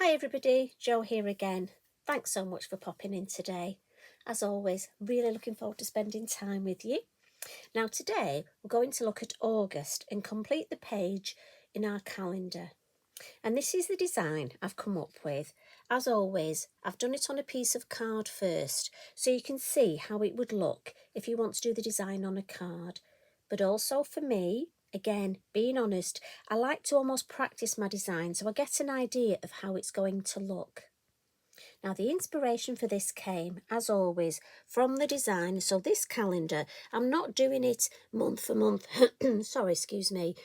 Hi everybody, Jo here again. Thanks so much for popping in today. As always, really looking forward to spending time with you. Now today we're going to look at August and complete the page in our calendar. And this is the design I've come up with. As always, I've done it on a piece of card first, so you can see how it would look if you want to do the design on a card. But also for me, again, being honest, I like to almost practice my design so I get an idea of how it's going to look. Now the inspiration for this came, as always, from the design. So this calendar, I'm not doing it month for month, sorry, excuse me,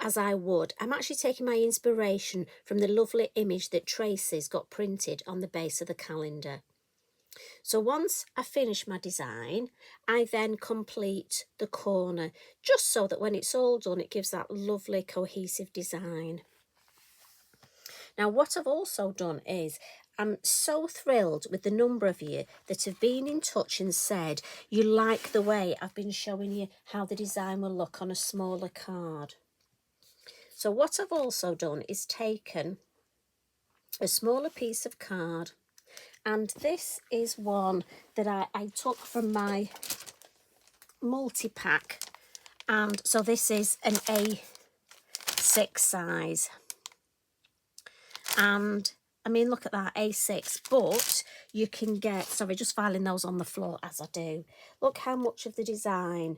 as I would. I'm actually taking my inspiration from the lovely image that Tracy's got printed on the base of the calendar. So once I finish my design, I then complete the corner, just so that when it's all done, it gives that lovely cohesive design. Now, what I've also done is, I'm so thrilled with the number of you that have been in touch and said you like the way I've been showing you how the design will look on a smaller card. So what I've also done is taken a smaller piece of card, and this is one that I took from my multi-pack, and so this is an A6 size, and I mean, look at that, A6, but you can get, sorry, just filing those on the floor as I do. Look how much of the design.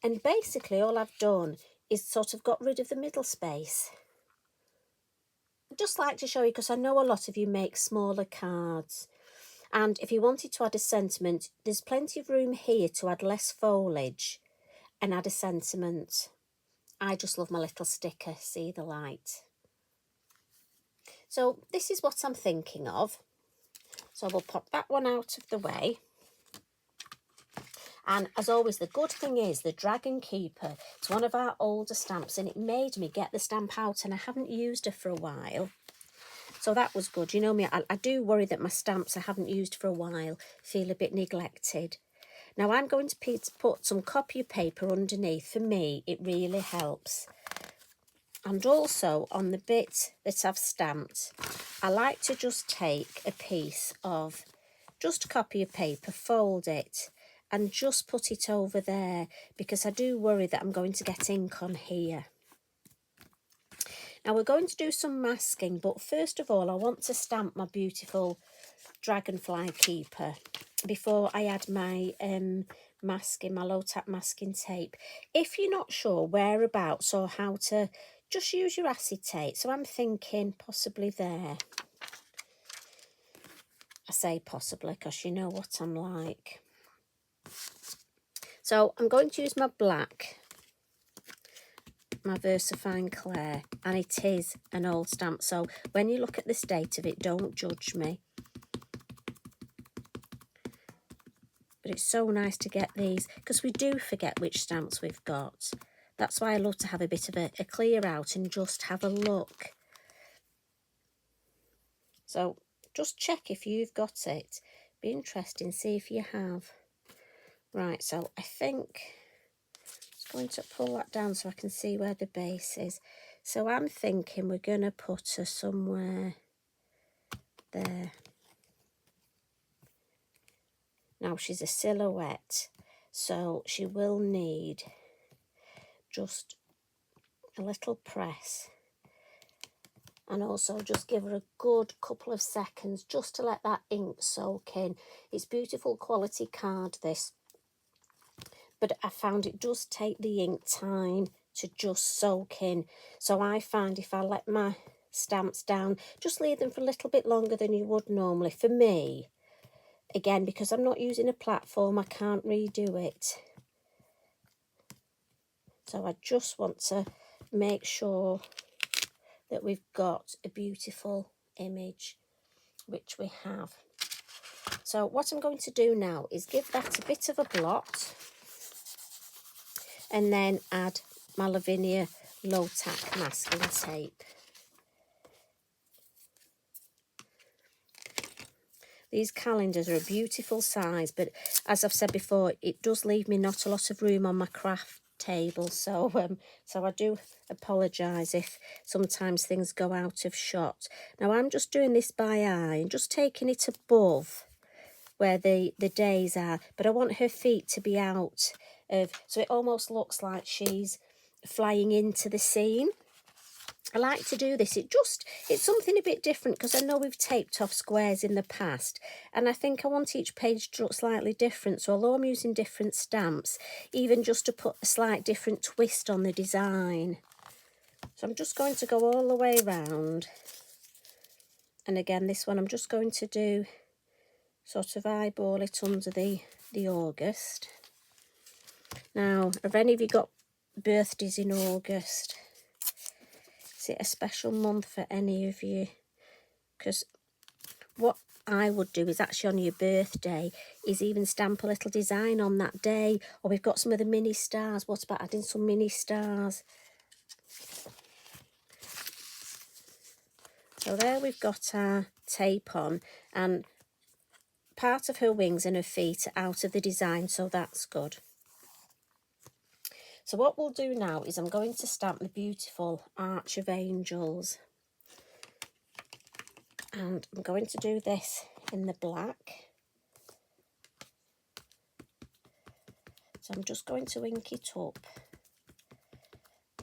And basically all I've done is sort of got rid of the middle space. I'd just like to show you, because I know a lot of you make smaller cards. And if you wanted to add a sentiment, there's plenty of room here to add less foliage and add a sentiment. I just love my little sticker, see the light. So this is what I'm thinking of. So we'll pop that one out of the way. And as always, the good thing is the Dragon Keeper, it's one of our older stamps, and it made me get the stamp out, and I haven't used her for a while. So that was good. You know me, I do worry that my stamps I haven't used for a while feel a bit neglected. Now I'm going to put some copy paper underneath. For me, it really helps. And also on the bit that I've stamped, I like to just take a piece of just copy paper, fold it, and just put it over there, because I do worry that I'm going to get ink on here. Now we're going to do some masking, but first of all I want to stamp my beautiful Dragonfly Keeper before I add my masking, my low tap masking tape. If you're not sure whereabouts or how to, just use your acetate. So I'm thinking possibly there. I say possibly because you know what I'm like. So I'm going to use my black, my Versafine Clair, and it is an old stamp, so when you look at the state of it, don't judge me. But it's so nice to get these, because we do forget which stamps we've got. That's why I love to have a bit of a clear out and just have a look. So just check if you've got it. Be interesting, see if you have. Right, so I think I'm going to pull that down so I can see where the base is. So I'm thinking we're going to put her somewhere there. Now she's a silhouette, so she will need just a little press, and also just give her a good couple of seconds just to let that ink soak in. It's beautiful quality card, this, but I found it does take the ink time to just soak in. So I find if I let my stamps down, just leave them for a little bit longer than you would normally. For me, again, because I'm not using a platform, I can't redo it. So I just want to make sure that we've got a beautiful image, which we have. So what I'm going to do now is give that a bit of a blot, and then add my Lavinia low tack masking tape. These calendars are a beautiful size, but as I've said before, it does leave me not a lot of room on my craft table, so I do apologise if sometimes things go out of shot. Now I'm just doing this by eye and just taking it above where the days are, but I want her feet to be out of, so it almost looks like she's flying into the scene. I like to do this. It's something a bit different because I know we've taped off squares in the past, and I think I want each page to look slightly different. So although I'm using different stamps, even just to put a slight different twist on the design. So I'm just going to go all the way around. And again, this one I'm just going to do sort of eyeball it under the August. Now, have any of you got birthdays in August? Is it a special month for any of you? Because what I would do is actually on your birthday is even stamp a little design on that day. Or we've got some of the mini stars. What about adding some mini stars? So there we've got our tape on, and part of her wings and her feet are out of the design, so that's good. So what we'll do now is I'm going to stamp the beautiful Arch of Angels. And I'm going to do this in the black. So I'm just going to ink it up.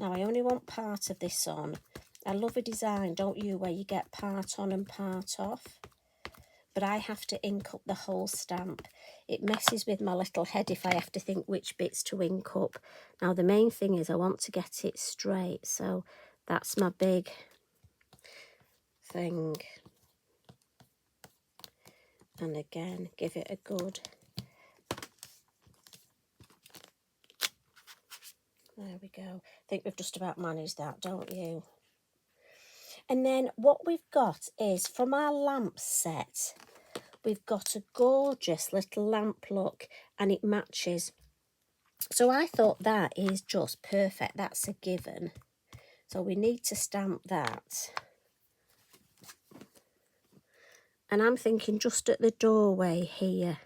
Now I only want part of this on. I love a design, don't you, where you get part on and part off. But I have to ink up the whole stamp. It messes with my little head if I have to think which bits to ink up. Now the main thing is I want to get it straight, so that's my big thing. And again, give it a good... There we go. I think we've just about managed that, don't you? And then what we've got is, from our lamp set, we've got a gorgeous little lamp look, and it matches. So I thought that is just perfect. That's a given. So we need to stamp that. And I'm thinking just at the doorway here.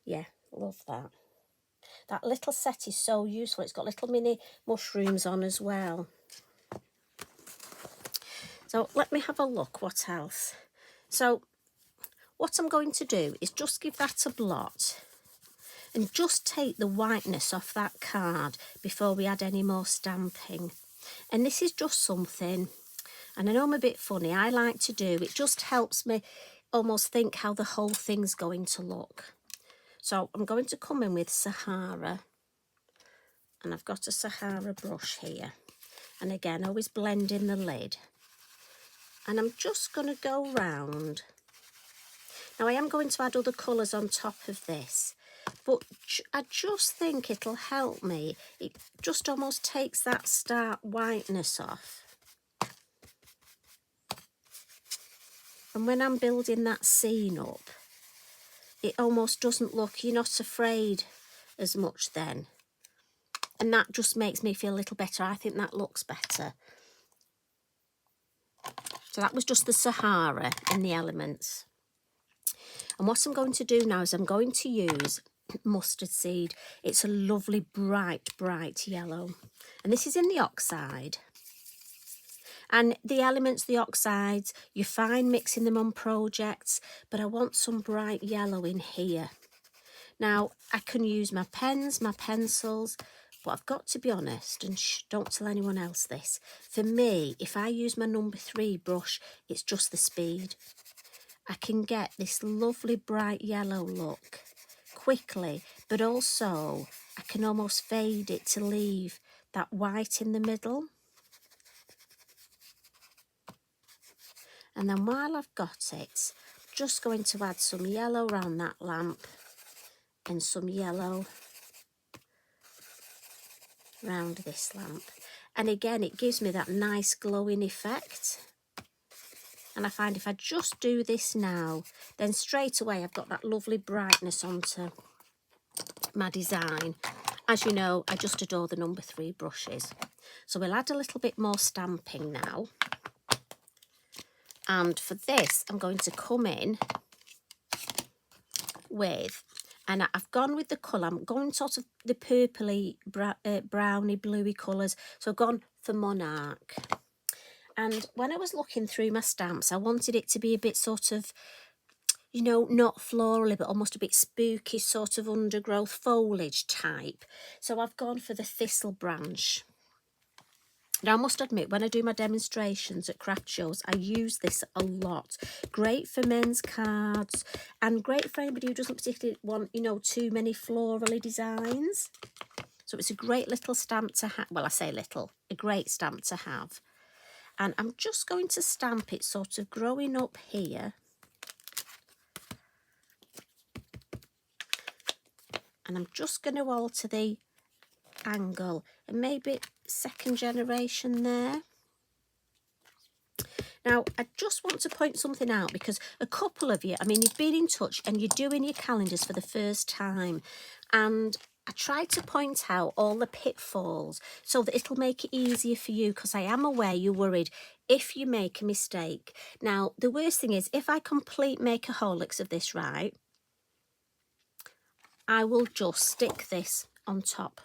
Yeah, love that. That little set is so useful. It's got little mini mushrooms on as well. So let me have a look what else. So what I'm going to do is just give that a blot and just take the whiteness off that card before we add any more stamping. And this is just something, and I know I'm a bit funny, I like to do, it just helps me almost think how the whole thing's going to look. So I'm going to come in with Sahara, and I've got a Sahara brush here. And again, always blend in the lid. And I'm just going to go round. Now I am going to add other colours on top of this, but I just think it'll help me. It just almost takes that start whiteness off. And when I'm building that scene up, it almost doesn't look, you're not afraid as much then. And that just makes me feel a little better. I think that looks better. So that was just the Sahara and the elements. And what I'm going to do now is I'm going to use mustard seed. It's a lovely bright yellow. And this is in the oxide. And the elements, the oxides, you're fine mixing them on projects, but I want some bright yellow in here. Now, I can use my pens, my pencils, but I've got to be honest, and don't tell anyone else this. For me, if I use my number 3 brush, it's just the speed. I can get this lovely bright yellow look quickly, but also I can almost fade it to leave that white in the middle. And then while I've got it, I'm just going to add some yellow around that lamp and some yellow round this lamp. And again, it gives me that nice glowing effect. And I find if I just do this now, then straight away I've got that lovely brightness onto my design. As you know, I just adore the number 3 brushes. So we'll add a little bit more stamping now. And for this, I'm going to come in with And I've gone with the colour, I'm going sort of the purpley, browny, bluey colours. So I've gone for Monarch. And when I was looking through my stamps, I wanted it to be a bit sort of, you know, not florally, but almost a bit spooky, sort of undergrowth foliage type. So I've gone for the Thistle Branch. Now, I must admit, when I do my demonstrations at craft shows, I use this a lot. Great for men's cards and great for anybody who doesn't particularly want, you know, too many florally designs. So it's a great little stamp to have. Well, I say little, a great stamp to have. And I'm just going to stamp it sort of growing up here. And I'm just going to alter the angle and maybe second generation there. Now, I just want to point something out because a couple of you, I mean, you've been in touch and you're doing your calendars for the first time. And I tried to point out all the pitfalls so that it'll make it easier for you, because I am aware you're worried if you make a mistake. Now, the worst thing is if I make a holix of this right, I will just stick this on top.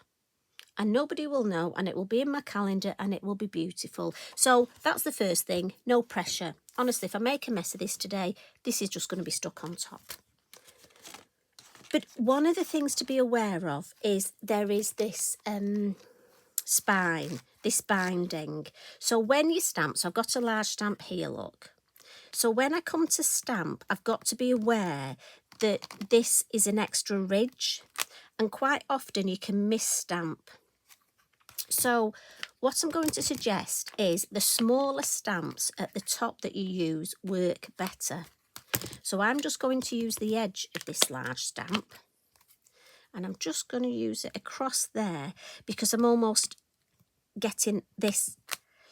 And nobody will know, and it will be in my calendar and it will be beautiful. So that's the first thing, no pressure. Honestly, if I make a mess of this today, this is just going to be stuck on top. But one of the things to be aware of is there is this spine, this binding. So when you stamp, so I've got a large stamp here, look. So when I come to stamp, I've got to be aware that this is an extra ridge, and quite often you can misstamp. So what I'm going to suggest is the smaller stamps at the top that you use work better. So I'm just going to use the edge of this large stamp, and I'm just going to use it across there because I'm almost getting this.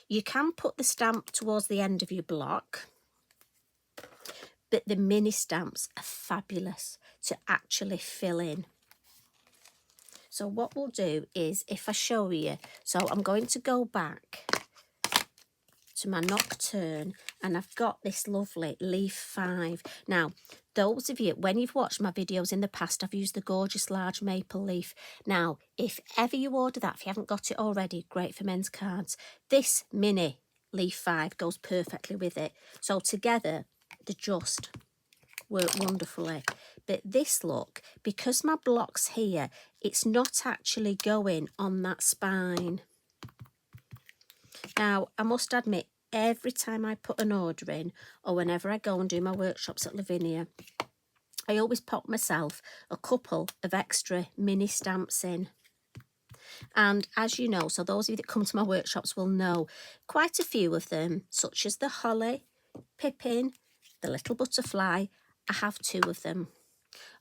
You can put the stamp towards the end of your block, but the mini stamps are fabulous to actually fill in. So what we'll do is, if I show you, so I'm going to go back to my Nocturne, and I've got this lovely leaf 5. Now, those of you, when you've watched my videos in the past, I've used the gorgeous large maple leaf. Now, if ever you order that, if you haven't got it already, great for men's cards. This mini leaf 5 goes perfectly with it. So together, they just work wonderfully. But this look, because my block's here, it's not actually going on that spine. Now, I must admit, every time I put an order in, or whenever I go and do my workshops at Lavinia, I always pop myself a couple of extra mini stamps in. And as you know, so those of you that come to my workshops will know, quite a few of them, such as the holly, pippin, the little butterfly, I have 2 of them.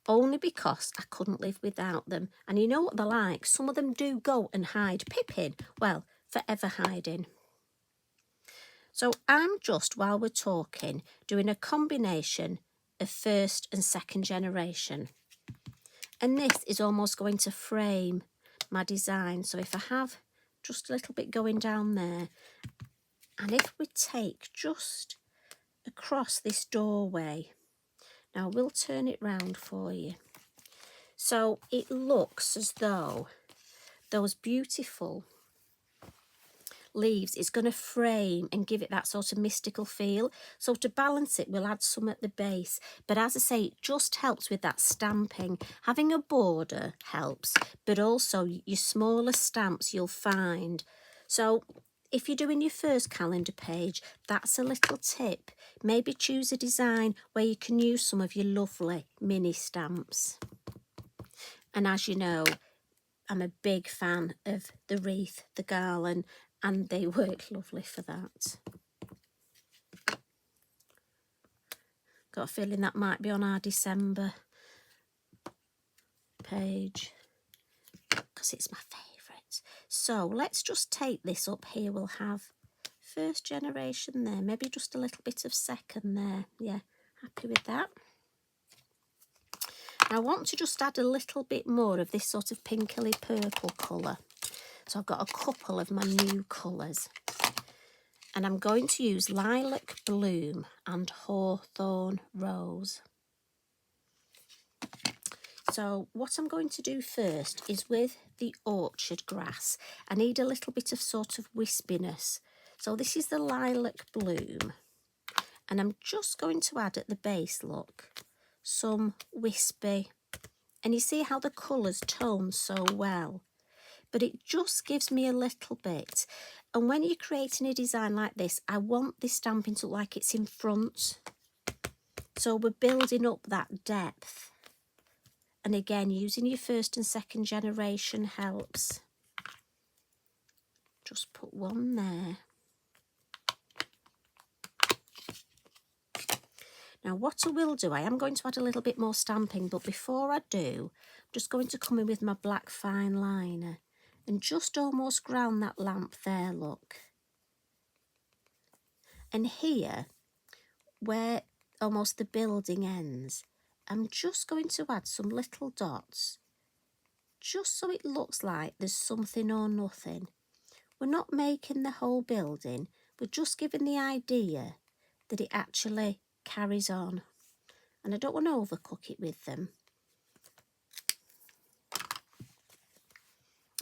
Only because I couldn't live without them. And you know what they're like? Some of them do go and hide. Pippin, well, forever hiding. So I'm just, while we're talking, doing a combination of first and second generation. And this is almost going to frame my design. So if I have just a little bit going down there, and if we take just across this doorway, now we'll turn it round for you. So it looks as though those beautiful leaves is going to frame and give it that sort of mystical feel. So to balance it, we'll add some at the base. But as I say, it just helps with that stamping. Having a border helps, but also your smaller stamps you'll find. So if you're doing your first calendar page, that's a little tip. Maybe choose a design where you can use some of your lovely mini stamps. And as you know, I'm a big fan of the wreath, the garland, and they work lovely for that. Got a feeling that might be on our December page because it's my favourite. So let's just take this up here. We'll have first generation there, maybe just a little bit of second there. Yeah, happy with that. I want to just add a little bit more of this sort of pinkly purple colour. So I've got a couple of my new colours. And I'm going to use Lilac Bloom and Hawthorne Rose. So what I'm going to do first is with the orchard grass, I need a little bit of sort of wispiness. So this is the Lilac Bloom, and I'm just going to add at the base, look, some wispy, and you see how the colours tone so well, but it just gives me a little bit. And when you're creating a design like this, I want this stamping to look like it's in front, so we're building up that depth. And again, using your first and second generation helps. Just put one there. Now what I will do, I am going to add a little bit more stamping, but before I do, I'm just going to come in with my black fine liner and just almost ground that lamp there, look. And here, where almost the building ends, I'm just going to add some little dots, just so it looks like there's something or nothing. We're not making the whole building, we're just giving the idea that it actually carries on. And I don't want to overcook it with them.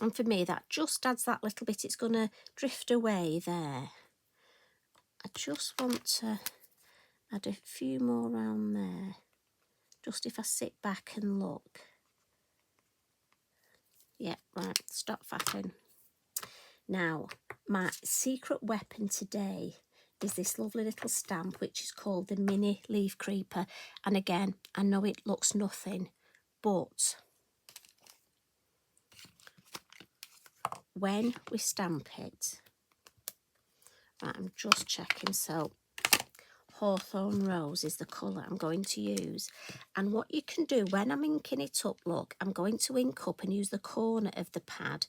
And for me, that just adds that little bit. It's going to drift away there. I just want to add a few more around there. Just if I sit back and look. Yeah, right, stop faffing. Now, my secret weapon today is this lovely little stamp, which is called the Mini Leaf Creeper. And again, I know it looks nothing, but when we stamp it, right, I'm just checking, so Hawthorne Rose is the colour I'm going to use. And what you can do when I'm inking it up, look, I'm going to ink up and use the corner of the pad,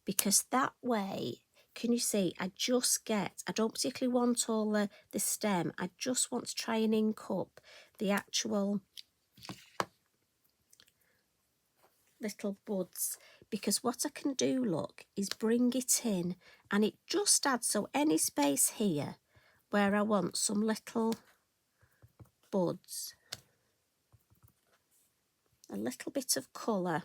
because that way, can you see, I don't particularly want all the stem, I just want to try and ink up the actual little buds, because what I can do, look, is bring it in and it just adds, so any space here where I want some little buds, a little bit of colour.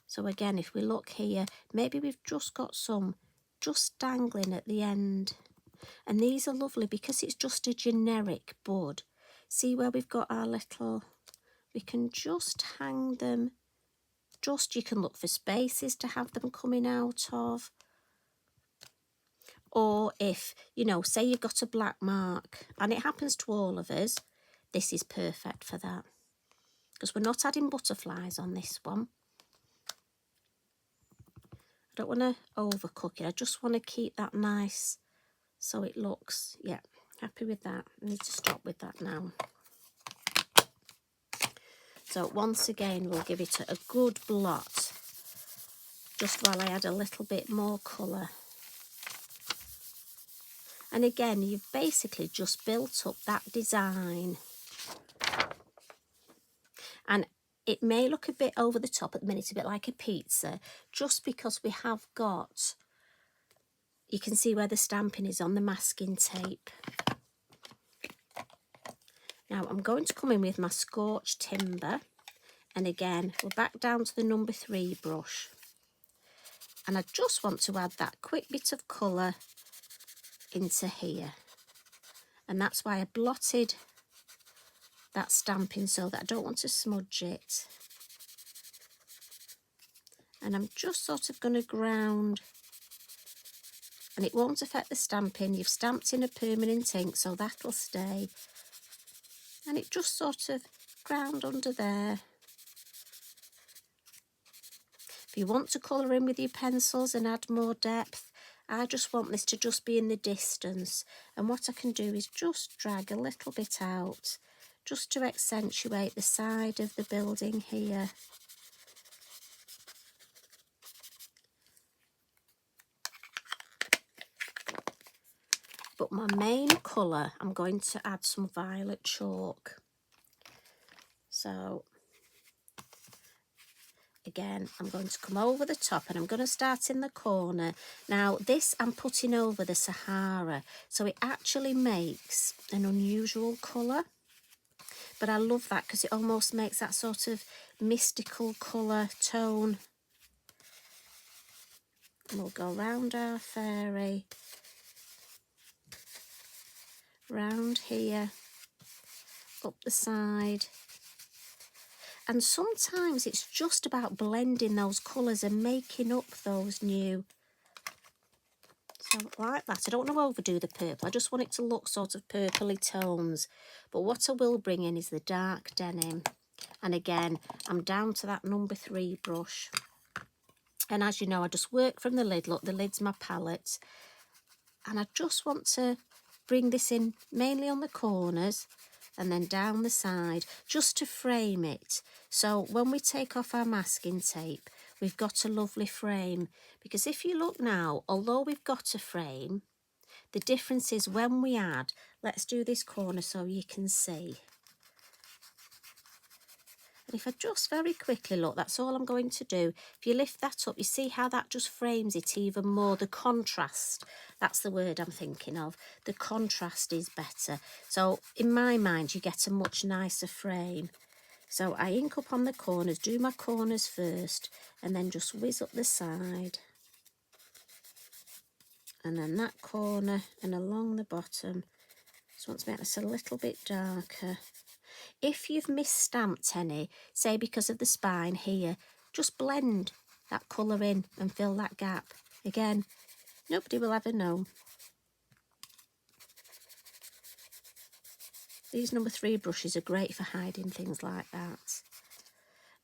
So again, if we look here, maybe we've just got some just dangling at the end. And these are lovely because it's just a generic bud. See where we've got our little, we can just hang them, you can look for spaces to have them coming out of. Or if, you know, say you've got a black mark, and it happens to all of us, this is perfect for that. Because we're not adding butterflies on this one. I don't want to overcook it, I just want to keep that nice so it looks, yeah, happy with that. I need to stop with that now. So once again, we'll give it a good blot, just while I add a little bit more colour. And again, you've basically just built up that design. And it may look a bit over the top at the minute, a bit like a pizza, just because we have got, you can see where the stamping is on the masking tape. Now I'm going to come in with my Scorched Timber, and again we're back down to the number 3 brush, and I just want to add that quick bit of colour into here, and that's why I blotted that stamping so that I don't want to smudge it. And I'm just sort of going to ground, and it won't affect the stamping. You've stamped in a permanent ink, so that'll stay. And it just sort of ground under there. If you want to colour in with your pencils and add more depth, I just want this to just be in the distance. And what I can do is just drag a little bit out, just to accentuate the side of the building here. But my main colour, I'm going to add some violet chalk. So again, I'm going to come over the top and I'm going to start in the corner. Now this I'm putting over the Sahara, so it actually makes an unusual colour. But I love that because it almost makes that sort of mystical colour tone. And we'll go round our fairy, round here, up the side. And sometimes it's just about blending those colours and making up those new. So like that. I don't want to overdo the purple. I just want it to look sort of purpley tones. But what I will bring in is the dark denim. And again, I'm down to that number 3 brush. And as you know, I just work from the lid. Look, the lid's my palette. And I just want to bring this in mainly on the corners and then down the side, just to frame it. So when we take off our masking tape, we've got a lovely frame. Because if you look now, although we've got a frame, the difference is when we add, let's do this corner so you can see. And if I just very quickly look, that's all I'm going to do. If you lift that up, you see how that just frames it even more. The contrast, that's the word I'm thinking of. The contrast is better. So in my mind, you get a much nicer frame. So I ink up on the corners, do my corners first, and then just whiz up the side. And then that corner and along the bottom. Just want to make this a little bit darker. If you've misstamped any, say because of the spine here, just blend that colour in and fill that gap. Again, nobody will ever know. These number 3 brushes are great for hiding things like that.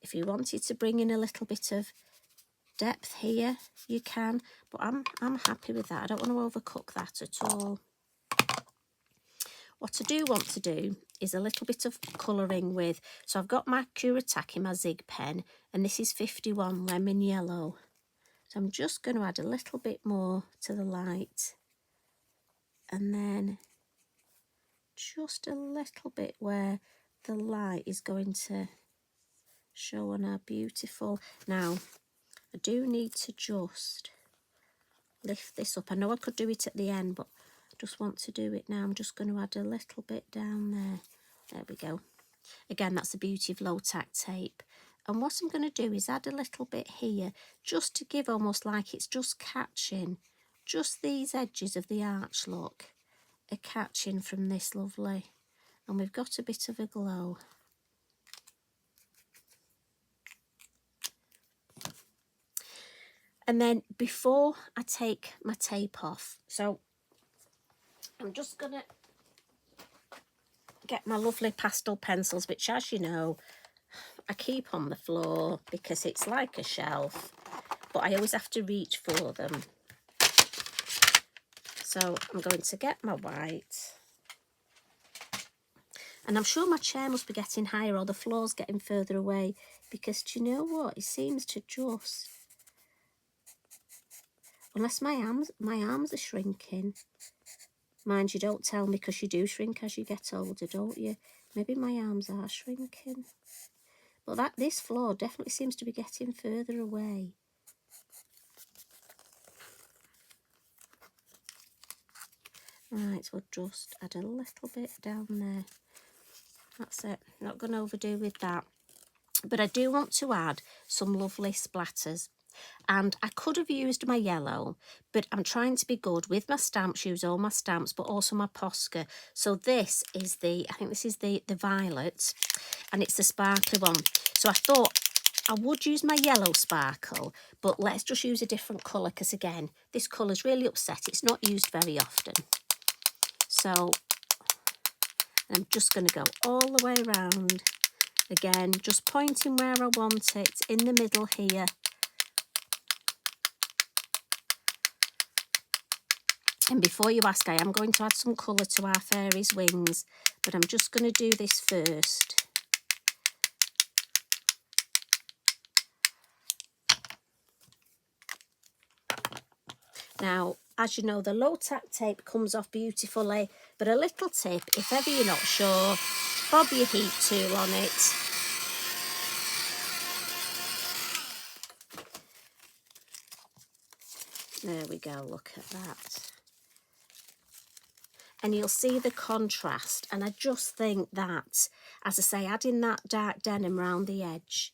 If you wanted to bring in a little bit of depth here, you can, but I'm happy with that. I don't want to overcook that at all. What I do want to do is a little bit of colouring with, so I've got my Kuretake in my Zig pen, and this is 51 Lemon Yellow. So I'm just going to add a little bit more to the light, and then just a little bit where the light is going to show on our beautiful. Now, I do need to just lift this up. I know I could do it at the end, but I just want to do it now. I'm just going to add a little bit down there. There we go. Again, that's the beauty of low tack tape. And what I'm going to do is add a little bit here, just to give almost like it's just catching. Just these edges of the arch, look, are catching from this lovely. And we've got a bit of a glow. And then before I take my tape off, so I'm just going to get my lovely pastel pencils, which, as you know, I keep on the floor because it's like a shelf, but I always have to reach for them. So I'm going to get my white. And I'm sure my chair must be getting higher or the floor's getting further away, because do you know what? It seems to just, unless my arms are shrinking. Mind you, don't tell me, because you do shrink as you get older, don't you? Maybe my arms are shrinking. But this floor definitely seems to be getting further away. Right, we'll just add a little bit down there. That's it. Not going to overdo with that. But I do want to add some lovely splatters. And I could have used my yellow, but I'm trying to be good with my stamps, use all my stamps, but also my posca. So this is I think this is the violet, and it's the sparkly one. So I thought I would use my yellow sparkle, but let's just use a different colour, because again, this colour's really upset. It's not used very often. So I'm just going to go all the way around. Again, just pointing where I want it, in the middle here. And before you ask, I am going to add some colour to our fairy's wings, but I'm just going to do this first. Now, as you know, the low tack tape comes off beautifully, but a little tip, if ever you're not sure, bob your heat tool on it. There we go, look at that. and you'll see the contrast. And I just think that, as I say, adding that dark denim round the edge.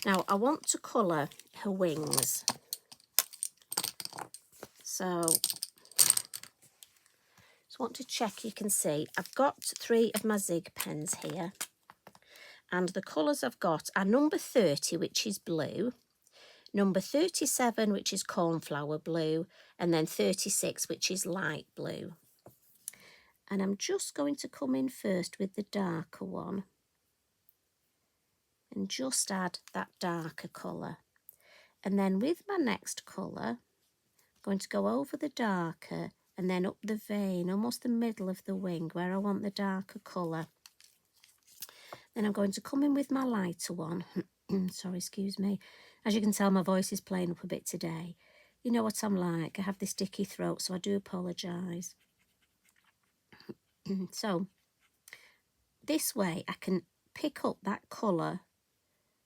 Now I want to colour her wings, so just want to check you can see I've got 3 of my Zig pens here, and the colours I've got are number 30, which is blue, number 37, which is cornflower blue, and then 36, which is light blue. And I'm just going to come in first with the darker one and just add that darker colour. And then with my next colour, I'm going to go over the darker and then up the vein, almost the middle of the wing where I want the darker colour. Then I'm going to come in with my lighter one. Sorry, excuse me. As you can tell, my voice is playing up a bit today. You know what I'm like. I have this sticky throat, so I do apologise. So this way I can pick up that colour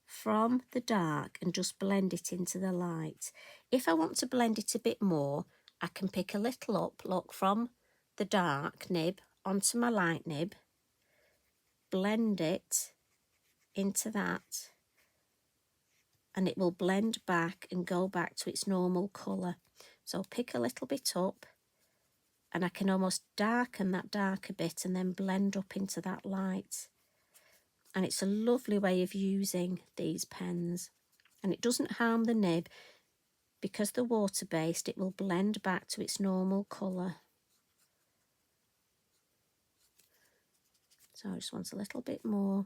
from the dark and just blend it into the light. If I want to blend it a bit more, I can pick a little up, look, from the dark nib onto my light nib, blend it into that, and it will blend back and go back to its normal colour. So pick a little bit up, and I can almost darken that darker bit and then blend up into that light. And it's a lovely way of using these pens, and it doesn't harm the nib because they're water based. It will blend back to its normal colour. So I just want a little bit more,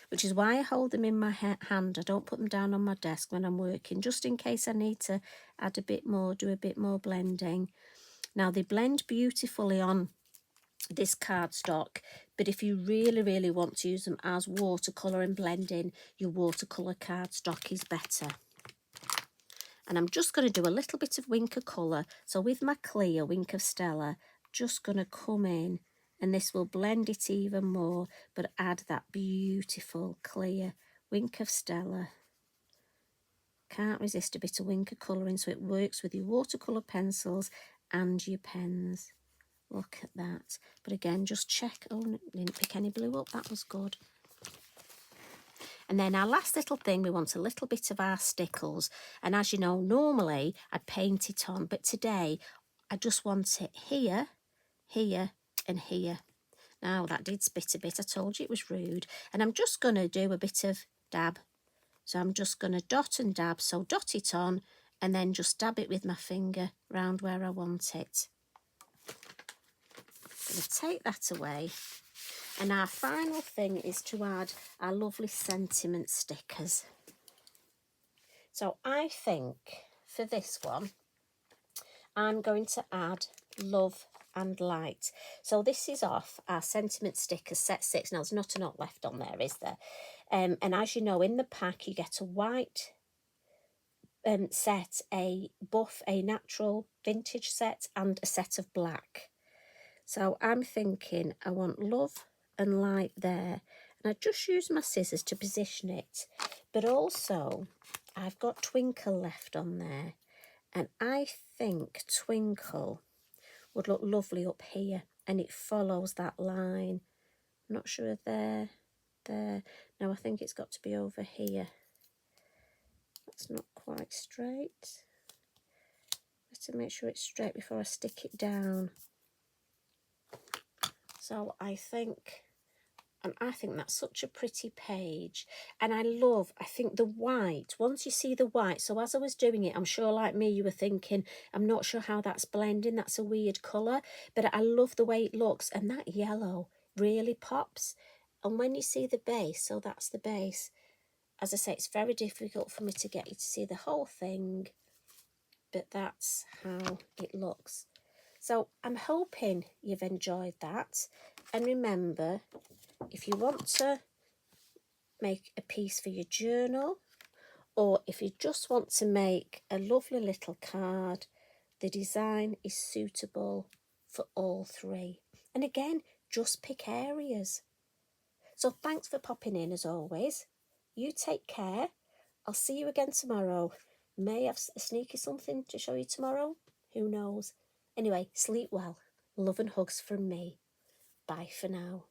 which is why I hold them in my hand. I don't put them down on my desk when I'm working, just in case I need to add a bit more, do a bit more blending. Now they blend beautifully on this cardstock, but if you really want to use them as watercolour and blending, your watercolour cardstock is better. And I'm just going to do a little bit of wink of colour. So with my clear Wink of Stella, just going to come in, and this will blend it even more, but add that beautiful clear Wink of Stella. Can't resist a bit of wink of colouring, so it works with your watercolour pencils and your pens. Look at that. But again, just check. Oh, didn't pick any blue up. That was good. And then our last little thing, we want a little bit of our stickles. And as you know, normally I'd paint it on, but today I just want it here, here, and here. Now that did spit a bit. I told you it was rude. And I'm just going to do a bit of dab. So I'm just going to dot and dab. So dot it on and then just dab it with my finger round where I want it. I'm going to take that away. And our final thing is to add our lovely sentiment stickers. So I think for this one, I'm going to add love and light. So this is off our sentiment stickers set 6. Now there's not a knot left on there, is there? And as you know, in the pack you get a white set, a buff, a natural vintage set, and a set of black. So I'm thinking I want love and light there, and I just use my scissors to position it, but also I've got twinkle left on there, and I think twinkle would look lovely up here, and it follows that line. I'm not sure of there. Now I think it's got to be over here. That's not quite straight. Better make sure it's straight before I stick it down. So I think that's such a pretty page. And I think the white, once you see the white, so as I was doing it, I'm sure like me you were thinking, I'm not sure how that's blending, that's a weird colour, but I love the way it looks, and that yellow really pops. And when you see the base, so that's the base, as I say, it's very difficult for me to get you to see the whole thing, but that's how it looks. So I'm hoping you've enjoyed that. And remember, if you want to make a piece for your journal, or if you just want to make a lovely little card, the design is suitable for all 3. And again, just pick areas. So thanks for popping in as always. You take care. I'll see you again tomorrow. May have a sneaky something to show you tomorrow. Who knows? Anyway, sleep well. Love and hugs from me. Bye for now.